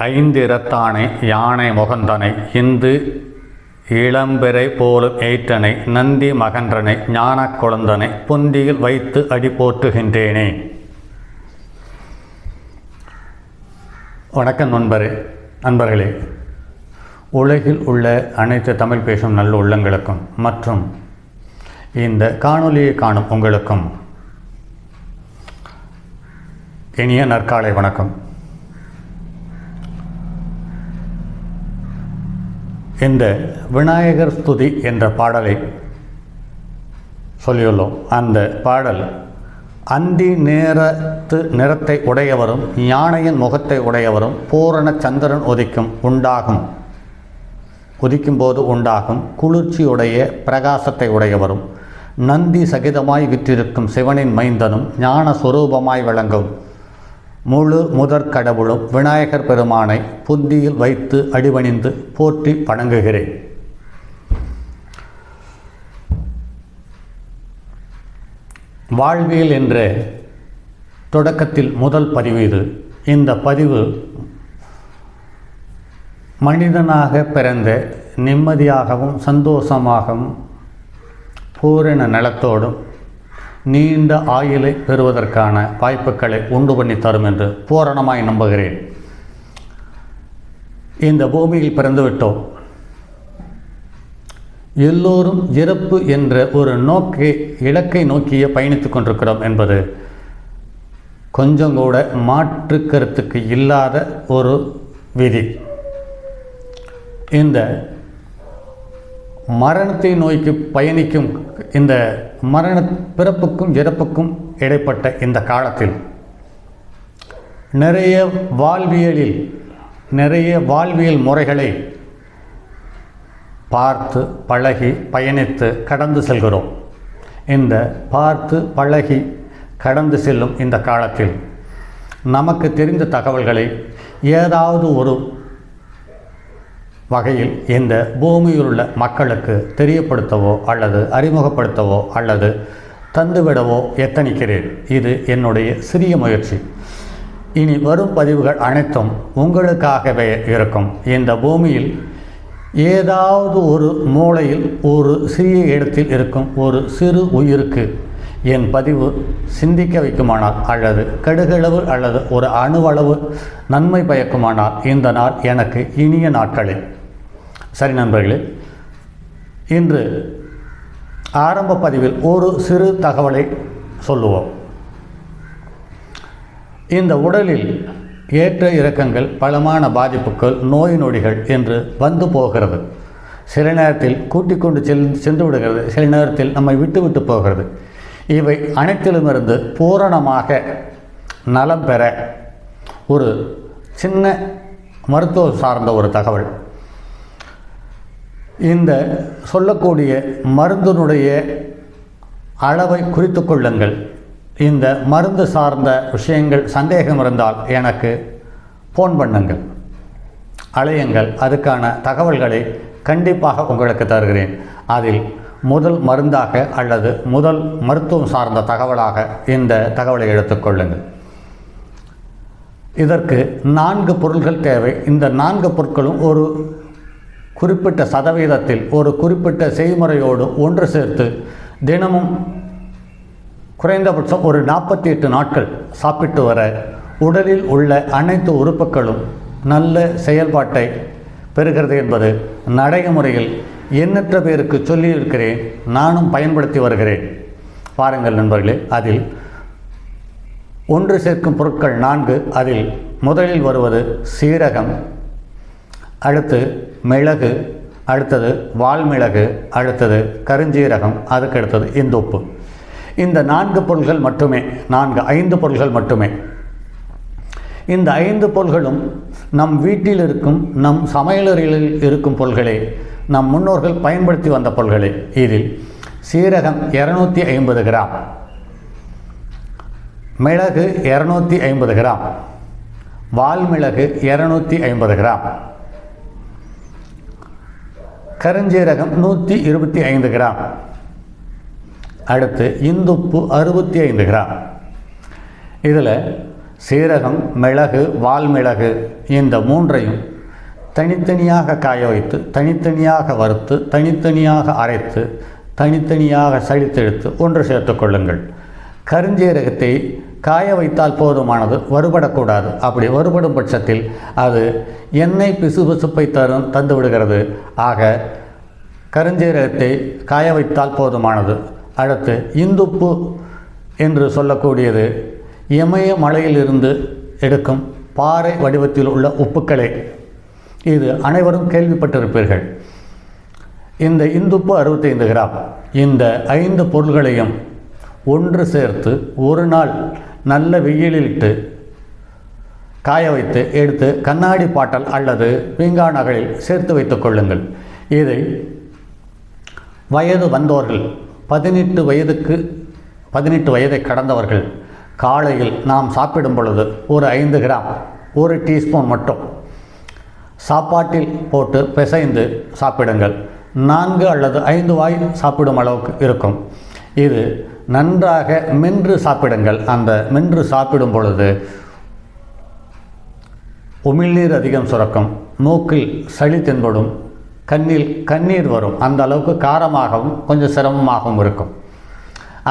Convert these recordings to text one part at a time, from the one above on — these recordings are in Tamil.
ஐந்திரத்தானை யானை முகந்தனை இந்து இளம்பிறை போலும் ஏற்றனை நந்தி மகன்றனை ஞானக் குழந்தனை புந்தியில் வைத்து அடி போற்றுகின்றேனே. வணக்கம் நண்பர்களே, உலகில் உள்ள அனைத்து தமிழ் பேசும் நல்ல உள்ளங்களுக்கும் மற்றும் இந்த காணொலியை காணும் உங்களுக்கும் இனிய நற்காலை வணக்கம். இந்த விநாயகர் ஸ்துதி என்ற பாடலை சொல்லியுள்ளோம். அந்த பாடல் அந்தி நிறத்தை உடையவரும் யானையின் முகத்தை உடையவரும் பூரண சந்திரன் உதிக்கும் போது உண்டாகும் குளிர்ச்சியுடைய பிரகாசத்தை உடையவரும் நந்தி சகிதமாய் விற்றிருக்கும் சிவனின் மைந்தனும் ஞான சுரூபமாய் விளங்கும் முழு முதற் கடவுளும் விநாயகர் பெருமானை புந்தியில் வைத்து அடிபணிந்து போற்றி வணங்குகிறேன். வாழ்வியல் என்ற தொடக்கத்தில் முதல் பதிவு இது. இந்த பதிவு மனிதனாக பிறந்த நிம்மதியாகவும் சந்தோஷமாகவும் பூரண நலத்தோடும் நீண்ட ஆயுளை பெறுவதற்கான வாய்ப்புகளை உண்டு பண்ணி தரும் என்று பூரணமாய் நம்புகிறேன். இந்த பூமியில் பிறந்துவிட்டோம். எல்லோரும் இறப்பு என்ற ஒரு இலக்கை நோக்கிய பயணித்துக் கொண்டிருக்கிறோம் என்பது கொஞ்சம் கூட மாற்று கருத்துக்கு இல்லாத ஒரு விதி. இந்த மரணத்தை நோக்கி பயணிக்கும் இந்த பிறப்புக்கும் இறப்புக்கும் இடைப்பட்ட இந்த காலத்தில் நிறைய வாழ்வியல் முறைகளை பார்த்து பழகி பயணித்து கடந்து செல்கிறோம். இந்த பார்த்து பழகி கடந்து செல்லும் இந்த காலத்தில் நமக்கு தெரிந்த தகவல்களை ஏதாவது ஒரு வகையில் இந்த பூமியில் உள்ள மக்களுக்கு தெரியப்படுத்தவோ அல்லது அறிமுகப்படுத்தவோ அல்லது தந்துவிடவோ எத்தனிக்கிறேன். இது என்னுடைய சிறிய முயற்சி. இனி வரும் பதிவுகள் அனைத்தும் உங்களுக்காகவே இருக்கும். இந்த பூமியில் ஏதாவது ஒரு மூலையில் ஒரு சிறிய இடத்தில் இருக்கும் ஒரு சிறு உயிருக்கு என் பதிவு சிந்திக்க வைக்குமானால் அல்லது கடுகளவு அல்லது ஒரு அணுவளவு நன்மை பயக்குமானால் இந்த நாள் எனக்கு இனிய நாட்களே. சரி நண்பர்களே, இன்று ஆரம்ப பதிவில் ஒரு சிறு தகவலை சொல்லுவோம். இந்த உடலில் ஏற்ற இறக்கங்கள், பலமான பாதிப்புகள், நோய் நொடிகள் என்று வந்து போகிறது. சில நேரத்தில் கூட்டிக் கொண்டு சென்று விடுகிறது, சில நேரத்தில் நம்மை விட்டு போகிறது. இவை அனைத்திலுமிருந்து பூரணமாக நலம் பெற ஒரு சின்ன மருத்துவம் சார்ந்த ஒரு தகவல். இந்த சொல்லக்கூடிய மருந்தினுடைய அளவை குறித்து கொள்ளுங்கள். இந்த மருந்து சார்ந்த விஷயங்கள் சந்தேகம் இருந்தால் எனக்கு ஃபோன் பண்ணுங்கள், அழையுங்கள். அதுக்கான தகவல்களை கண்டிப்பாக உங்களுக்கு தருகிறேன். அதில் முதல் மருந்தாக அல்லது முதல் மருத்துவம் சார்ந்த தகவலாக இந்த தகவலை எடுத்துக்கொள்ளுங்கள். இதற்கு 4 பொருட்கள் தேவை. இந்த 4 பொருட்களும் ஒரு குறிப்பிட்ட சதவீதத்தில் ஒரு குறிப்பிட்ட செய்முறையோடு ஒன்று சேர்த்து தினமும் குறைந்தபட்சம் ஒரு 48 நாட்கள் சாப்பிட்டு வர உடலில் உள்ள அனைத்து உறுப்புகளும் நல்ல செயல்பாட்டை பெறுகிறது என்பது நடைமுறையில் எண்ணற்ற பேருக்கு சொல்லியிருக்கிறேன். நானும் பயன்படுத்தி வருகிறேன். பாருங்கள் நண்பர்களே, அதில் ஒன்று சேர்க்கும் பொருட்கள் 4. அதில் முதலில் வருவது சீரகம், அடுத்து மிளகு, அடுத்தது வால்மிளகு, அடுத்தது கருஞ்சீரகம், அதுக்கு அடுத்தது இந்துப்பு. இந்த 5 பொருள்கள் மட்டுமே. இந்த 5 பொருள்களும் நம் வீட்டில் இருக்கும், நம் சமையலறையில் இருக்கும் பொருள்களே, நம் முன்னோர்கள் பயன்படுத்தி வந்த பொருள்களே. இதில் சீரகம் 250 கிராம், மிளகு 250 கிராம், வால்மிளகு 250 கிராம், கருஞ்சீரகம் 125 கிராம், அடுத்து இந்துப்பு 65 கிராம். இதில் சீரகம், மிளகு, வால்மிளகு இந்த மூன்றையும் தனித்தனியாக காய வைத்து, தனித்தனியாக வறுத்து, தனித்தனியாக அரைத்து, தனித்தனியாக சலித்தெடுத்து ஒன்று சேர்த்து கொள்ளுங்கள். கருஞ்சீரகத்தை காய வைத்தால் போதுமானது, வறுபடக்கூடாது. அப்படி வறுபடும் பட்சத்தில் அது எண்ணெய் பிசுபிசுப்பை தந்து விடுகிறது. ஆக கருஞ்சீரகத்தை காய வைத்தால் போதுமானது. அடுத்து இந்துப்பு என்று சொல்லக்கூடியது இமயமலையிலிருந்து எடுக்கும் பாறை வடிவத்தில் உள்ள உப்புக்களே. இது அனைவரும் கேள்விப்பட்டிருப்பீர்கள். இந்த இந்துப்பு 65 கிராம். இந்த 5 பொருள்களையும் ஒன்று சேர்த்து ஒரு நாள் நல்ல வெயிலிட்டு காய வைத்து எடுத்து கண்ணாடி பாட்டல் அல்லது பீங்கான் அகலில் சேர்த்து வைத்துக் கொள்ளுங்கள். இதை வயது வந்தோர்கள், 18 வயதை கடந்தவர்கள் காலையில் நாம் சாப்பிடும் பொழுது ஒரு 5 கிராம், 1 டீஸ்பூன் மட்டும் சாப்பாட்டில் போட்டு பிசைந்து சாப்பிடுங்கள். 4 அல்லது 5 வாய் சாப்பிடும் அளவுக்கு இருக்கும். இது நன்றாக மென்று சாப்பிடுங்கள். அந்த மென்று சாப்பிடும் பொழுது உமிழ்நீர் அதிகம் சுரக்கும், மூக்கில் சளி தென்படும், கண்ணில் கண்ணீர் வரும். அந்த அளவுக்கு காரமாகவும் கொஞ்சம் சிரமமாகவும் இருக்கும்.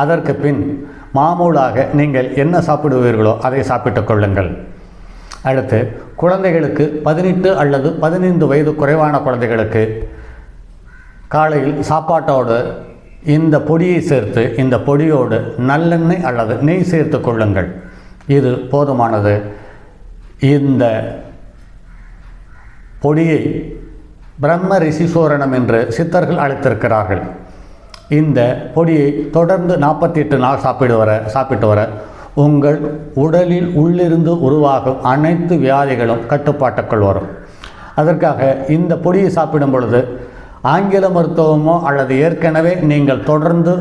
அதற்கு பின் மாமூலாக நீங்கள் என்ன சாப்பிடுவீர்களோ அதை சாப்பிட்டு கொள்ளுங்கள். அடுத்து குழந்தைகளுக்கு 18 அல்லது 15 வயது குறைவான குழந்தைகளுக்கு காலையில் சாப்பாட்டோடு இந்த பொடியை சேர்த்து, இந்த பொடியோடு நல்லெண்ணெய் அல்லது நெய் சேர்த்து கொள்ளுங்கள். இது போதுமானது. இந்த பொடியை பிரம்ம ரிஷிசூரணம் என்று சித்தர்கள் அழைத்திருக்கிறார்கள். இந்த பொடியை தொடர்ந்து 48 நாள் சாப்பிட்டு வர உங்கள் உடலில் உள்ளிருந்து உருவாகும் அனைத்து வியாதிகளும் கட்டுப்பாட்டுக்குள் வரும். அதற்காக இந்த பொடியை சாப்பிடும் பொழுது ஆங்கில மருத்துவமோ அல்லது ஏற்கனவே நீங்கள் தொடர்ந்து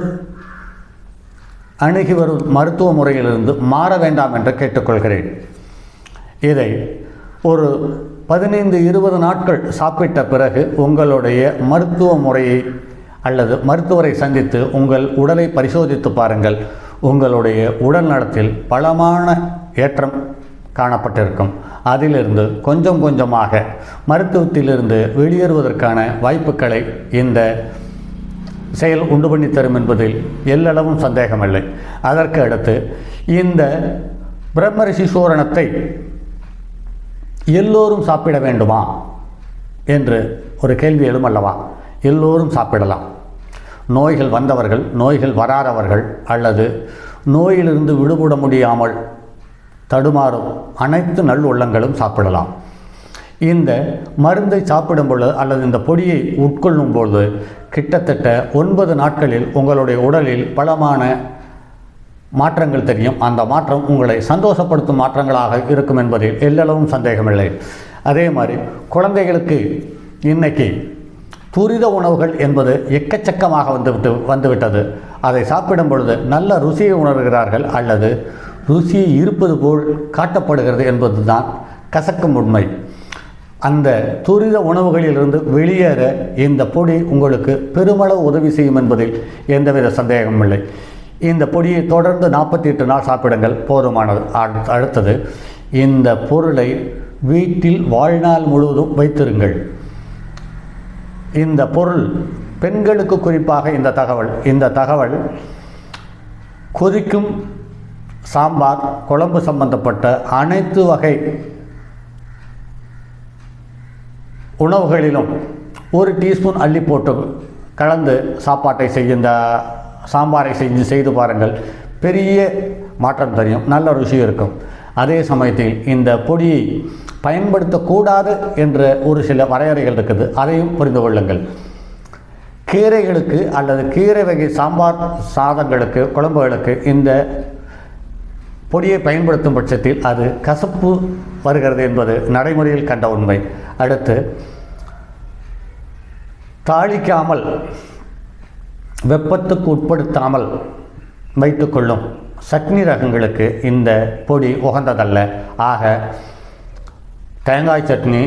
அணுகி வரும் மருத்துவ முறையிலிருந்து மாற வேண்டாம் என்று கேட்டுக்கொள்கிறேன். இதை ஒரு 15-20 நாட்கள் சாப்பிட்ட பிறகு உங்களுடைய மருத்துவ முறையை அல்லது மருத்துவரை சந்தித்து உங்கள் உடலை பரிசோதித்து பாருங்கள். உங்களுடைய உடல் நலத்தில் பலமான ஏற்றம் காணப்பட்டிருக்கும். அதிலிருந்து கொஞ்சம் கொஞ்சமாக மருத்துவத்திலிருந்து வெளியேறுவதற்கான வாய்ப்புகளை இந்த செயல் உண்டு பண்ணி தரும் என்பதில் எல்லளவும் சந்தேகமில்லை. அதற்கு அடுத்து இந்த பிரம்மரிஷி சூரணத்தை எல்லோரும் சாப்பிட வேண்டுமா என்று ஒரு கேள்வி எழுமல்லவா? எல்லோரும் சாப்பிடலாம். நோய்கள் வந்தவர்கள், நோய்கள் வராதவர்கள் அல்லது நோயிலிருந்து விடுபட முடியாமல் தடுமாறும் அனைத்து நல்லுள்ளங்களும் சாப்பிடலாம். இந்த மருந்தை சாப்பிடும் பொழுது அல்லது இந்த பொடியை உட்கொள்ளும் பொழுது கிட்டத்தட்ட 9 நாட்களில் உங்களுடைய உடலில் பலமான மாற்றங்கள் தெரியும். அந்த மாற்றம் உங்களை சந்தோஷப்படுத்தும் மாற்றங்களாக இருக்கும் என்பதில் எல்லளவும் சந்தேகமில்லை. அதே மாதிரி குழந்தைகளுக்கு இன்னைக்கு துரித உணவுகள் என்பது எக்கச்சக்கமாக வந்துவிட்டது. அதை சாப்பிடும் பொழுது நல்ல ருசியை உணர்கிறார்கள் அல்லது ருசி இருப்பது போல் காட்டப்படுகிறது என்பது தான் கசக்கும் உண்மை. அந்த துரித உணவுகளிலிருந்து வெளியேற இந்த பொடி உங்களுக்கு பெருமளவு உதவி செய்யும் என்பதில் எந்தவித சந்தேகமும் இல்லை. இந்த பொடியை தொடர்ந்து 48 நாள் சாப்பிடுங்கள், போதுமானது. அடுத்தது, இந்த பொருளை வீட்டில் வாழ்நாள் முழுவதும் வைத்திருங்கள். இந்த பொருள் பெண்களுக்கு குறிப்பாக இந்த தகவல் கொதிக்கும் சாம்பார், குழம்பு சம்பந்தப்பட்ட அனைத்து வகை உணவுகளிலும் 1 டீஸ்பூன் அள்ளி போட்டு கலந்து சாம்பாரை செய்து பாருங்கள். பெரிய மாற்றம் தெரியும், நல்ல ருசி இருக்கும். அதே சமயத்தில் இந்த பொடியை பயன்படுத்தக்கூடாது என்ற ஒரு சில வரையறைகள் இருக்குது, அதையும் புரிந்து கொள்ளுங்கள். கீரைகளுக்கு அல்லது கீரை வகை சாம்பார் சாதங்களுக்கு, குழம்புகளுக்கு இந்த பொடியை பயன்படுத்தும் பட்சத்தில் அது கசப்பு வருகிறது என்பது நடைமுறையில் கண்ட உண்மை. அடுத்து, தாளிக்காமல் வெப்பத்துக்கு உட்படுத்தாமல் வைத்துக்கொள்ளும் சட்னி ரகங்களுக்கு இந்த பொடி உகந்ததல்ல. ஆக தேங்காய் சட்னி,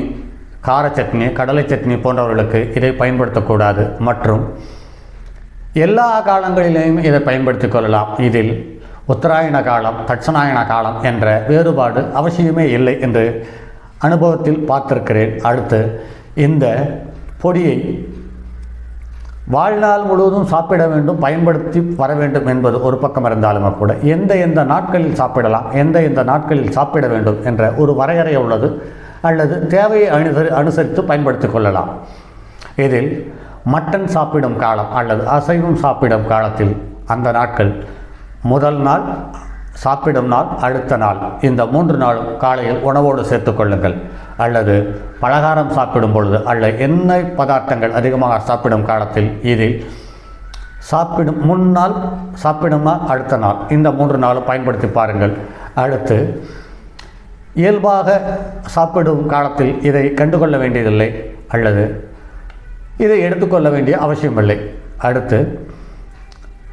கார சட்னி, கடலை சட்னி போன்றவர்களுக்கு இதை பயன்படுத்தக்கூடாது. மற்றும் எல்லா காலங்களிலேயும் இதை பயன்படுத்தி கொள்ளலாம். இதில் உத்தராயண காலம், தட்சணாயன காலம் என்ற வேறுபாடு அவசியமே இல்லை என்று அனுபவத்தில் பார்த்திருக்கிறேன். அடுத்து இந்த பொடியை வாழ்நாள் முழுவதும் சாப்பிட வேண்டும், பயன்படுத்தி வர வேண்டும் என்பது ஒரு பக்கம் இருந்தாலும் கூட எந்த நாட்களில் சாப்பிடலாம், எந்த நாட்களில் சாப்பிட வேண்டும் என்ற ஒரு வரையறை உள்ளது. அல்லது தேவையை அனுசரித்து பயன்படுத்தி கொள்ளலாம். இதில் மட்டன் சாப்பிடும் காலம் அல்லது அசைவம் சாப்பிடும் காலத்தில் அந்த நாட்கள் முதல் நாள், சாப்பிடும் நாள், அடுத்த நாள், இந்த 3 நாளும் காலையில் உணவோடு சேர்த்து கொள்ளுங்கள். அல்லது பலகாரம் சாப்பிடும் பொழுது அல்லது எண்ணெய் பதார்த்தங்கள் அதிகமாக சாப்பிடும் காலத்தில் இதில் சாப்பிடும் முன்னாள், சாப்பிடும் நாள், அடுத்த நாள், இந்த 3 நாளும் பயன்படுத்தி பாருங்கள். அடுத்து இயல்பாக சாப்பிடும் காலத்தில் இதை கண்டுகொள்ள வேண்டியதில்லை அல்லது இதை எடுத்துக்கொள்ள வேண்டிய அவசியமில்லை. அடுத்து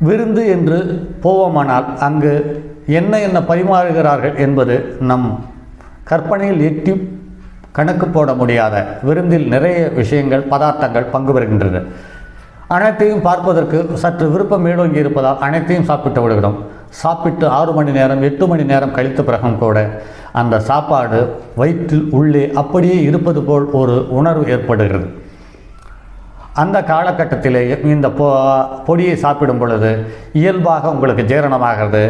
விருந்து என்று போவோமானால் அங்கு என்ன பரிமாறுகிறார்கள் என்பது நம் கற்பனையில் எட்டி கணக்கு போட முடியாத விருந்தில் நிறைய விஷயங்கள், பதார்த்தங்கள் பங்கு பெறுகின்றன. அனைத்தையும் பார்ப்பதற்கு சற்று விருப்பம் மேலோங்கி இருப்பதால் அனைத்தையும் சாப்பிட்டு விடுகிறோம். சாப்பிட்டு 6 மணி நேரம் 8 மணி நேரம் கழித்த பிறகும் கூட அந்த சாப்பாடு வயிற்றில் உள்ளே அப்படியே இருப்பது போல் ஒரு உணர்வு ஏற்படுகிறது. அந்த காலகட்டத்திலேயே இந்த பொடியை சாப்பிடும் பொழுது இயல்பாக உங்களுக்கு ஜீரணமாகிறது,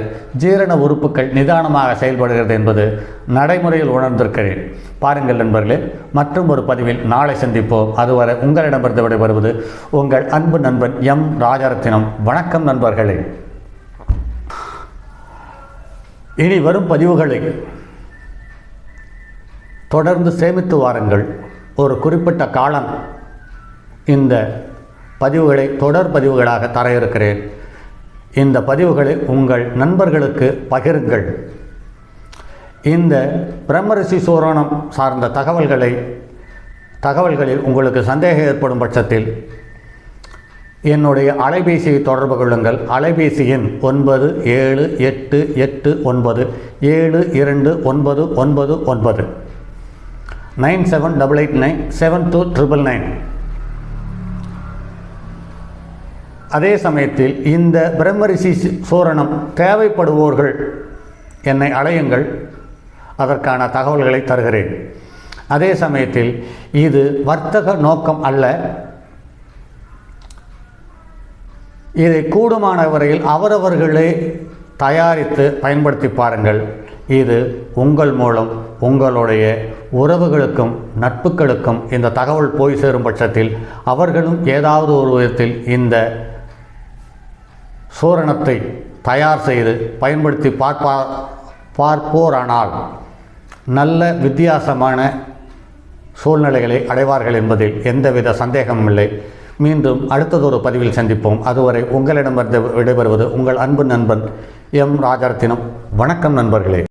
ஜீரண உறுப்புகள் நிதானமாக செயல்படுகிறது என்பது நடைமுறையில் உணர்ந்திருக்கிறேன். பாருங்கள் நண்பர்களே, மற்றும் ஒரு பதிவில் நாளை சந்திப்போம். அதுவரை உங்களிடமிருந்து விடைபெறுவது உங்கள் அன்பு நண்பன் எம் ராஜரத்தினம். வணக்கம் நண்பர்களே. இனி வரும் பதிவுகளை தொடர்ந்து சேமித்து வாருங்கள். ஒரு குறிப்பிட்ட காலம் இந்த பதிவுகளை தொடர் பதிவுகளாக தர இருக்கிறேன். இந்த பதிவுகளை உங்கள் நண்பர்களுக்கு பகிருங்கள். இந்த பிரம்மரிஷி சூரணம் சார்ந்த தகவல்களில் உங்களுக்கு சந்தேகம் ஏற்படும் பட்சத்தில் என்னுடைய அலைபேசியை தொடர்பு கொள்ளுங்கள். அலைபேசி எண் 9788872999 9788972999. அதே சமயத்தில் இந்த பிரம்மரிஷி சூரணம் தேவைப்படுவோர்கள் என்னை அழையுங்கள், அதற்கான தகவல்களை தருகிறேன். அதே சமயத்தில் இது வர்த்தக நோக்கம் அல்ல. இதை கூடுமான வரையில் அவரவர்களே தயாரித்து பயன்படுத்தி பாருங்கள். இது உங்கள் மூலம் உங்களுடைய உறவுகளுக்கும் நட்புகளுக்கும் இந்த தகவல் போய் சேரும் பட்சத்தில் அவர்களும் ஏதாவது ஒரு விதத்தில் இந்த சூரணத்தை தயார் செய்து பயன்படுத்தி பார்ப்போரானால் நல்ல வித்தியாசமான சூழ்நிலைகளை அடைவார்கள் என்பதில் எந்தவித சந்தேகமும் இல்லை. மீண்டும் அடுத்ததொரு பதிவில் சந்திப்போம். அதுவரை உங்களிடமிருந்து விடைபெறுவது உங்கள் அன்பு நண்பன் எம் ராஜரத்தினம். வணக்கம் நண்பர்களே.